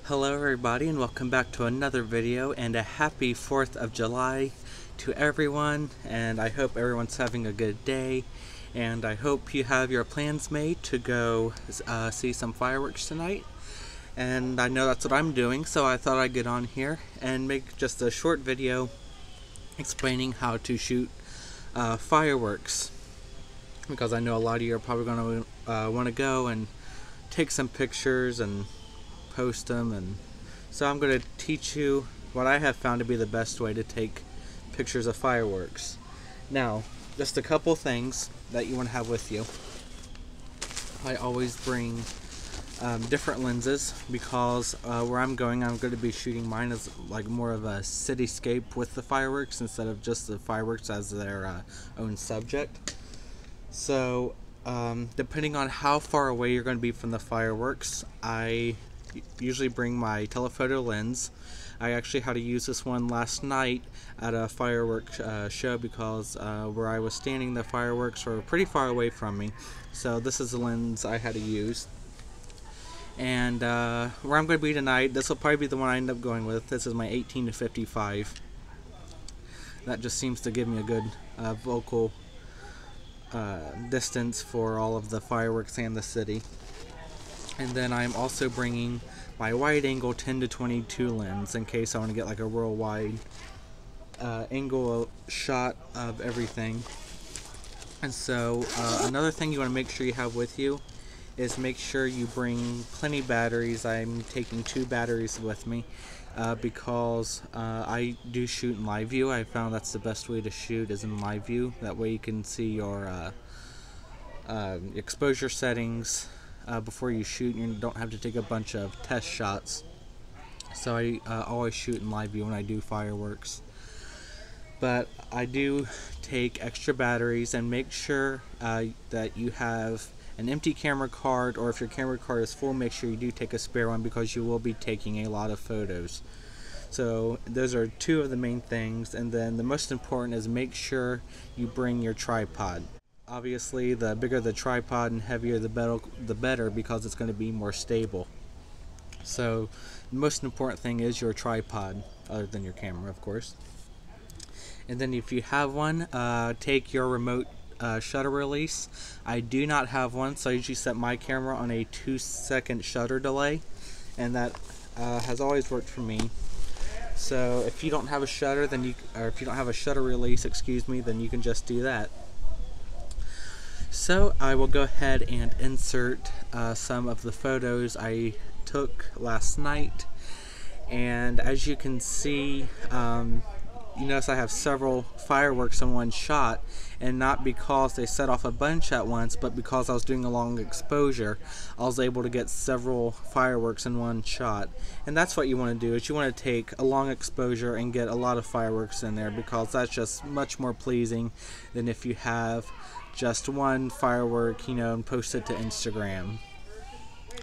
Hello everybody and welcome back to another video, and a happy 4th of July to everyone, and I hope everyone's having a good day, and I hope you have your plans made to go see some fireworks tonight. And I know that's what I'm doing, so I thought I'd get on here and make just a short video explaining how to shoot fireworks, because I know a lot of you are probably going to want to go and take some pictures and post them, and so I'm going to teach you what I have found to be the best way to take pictures of fireworks. Now, just a couple things that you want to have with you. I always bring different lenses, because where I'm going to be shooting mine as like more of a cityscape with the fireworks instead of just the fireworks as their own subject. So depending on how far away you're going to be from the fireworks, I usually bring my telephoto lens. I actually had to use this one last night at a fireworks show, because where I was standing, the fireworks were pretty far away from me, so this is the lens I had to use. And where I'm going to be tonight, this will probably be the one I end up going with. This is my 18 to 55. That just seems to give me a good vocal distance for all of the fireworks and the city. And then I'm also bringing my wide angle 10 to 22 lens in case I want to get like a real wide angle shot of everything. And so another thing you want to make sure you have with you is make sure you bring plenty batteries. I'm taking 2 batteries with me because I do shoot in live view. I found that's the best way to shoot is in live view. That way you can see your exposure settings before you shoot, and you don't have to take a bunch of test shots. So I always shoot in live view when I do fireworks. But I do take extra batteries, and make sure that you have an empty camera card, or if your camera card is full, make sure you do take a spare one, because you will be taking a lot of photos. So those are 2 of the main things. And then the most important is make sure you bring your tripod. Obviously, the bigger the tripod and heavier the better, because it's going to be more stable. So the most important thing is your tripod, other than your camera, of course. And then if you have one, take your remote shutter release. I do not have one, so I usually set my camera on a 2-second shutter delay, and that has always worked for me. So if you don't have a shutter, then if you don't have a shutter release, excuse me, then you can just do that. So I will go ahead and insert some of the photos I took last night, and as you can see, you notice I have several fireworks in one shot, and not because they set off a bunch at once, but because I was doing a long exposure, I was able to get several fireworks in one shot. And that's what you want to do, is you want to take a long exposure and get a lot of fireworks in there, because that's just much more pleasing than if you have just one firework, and post it to Instagram.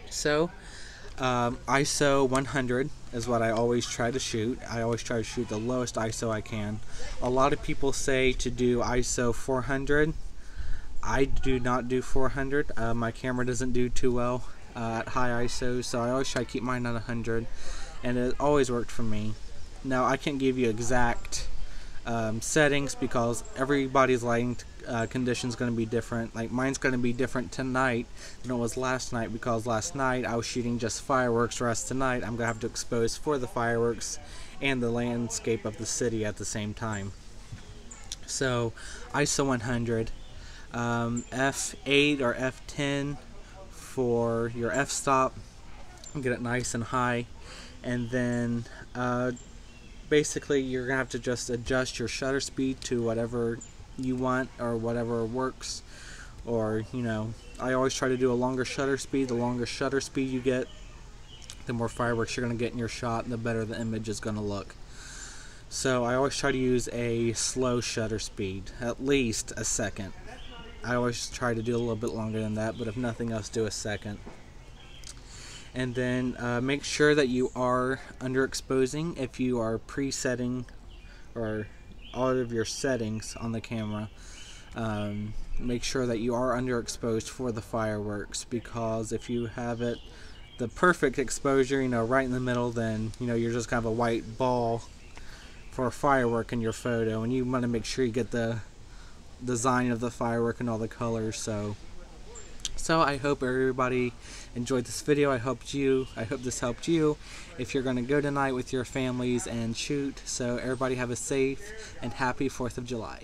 So ISO 100 is what I always try to shoot. I always try to shoot the lowest ISO I can. A lot of people say to do ISO 400. I do not do 400. My camera doesn't do too well at high ISO, so I always try to keep mine at 100, and it always worked for me. Now, I can't give you exact settings, because everybody's lighting condition is going to be different. Like, mine's going to be different tonight than it was last night, because last night I was shooting just fireworks, whereas tonight I'm going to have to expose for the fireworks and the landscape of the city at the same time. So ISO 100, f8 or f10 for your f-stop, get it nice and high, and then basically you're gonna have to just adjust your shutter speed to whatever you want, or whatever works. Or, I always try to do a longer shutter speed. The longer shutter speed you get, the more fireworks you're gonna get in your shot, and the better the image is gonna look. So I always try to use a slow shutter speed, at least a second. I always try to do a little bit longer than that, but if nothing else, do a second. And then make sure that you are underexposing. If you are presetting or all of your settings on the camera, make sure that you are underexposed for the fireworks, because if you have it the perfect exposure, you know, right in the middle, then, you know, you're just kind of a white ball for a firework in your photo, and you want to make sure you get the design of the firework and all the colors. So I hope everybody enjoyed this video. I hope this helped you if you're going to go tonight with your families and shoot. So everybody have a safe and happy 4th of July.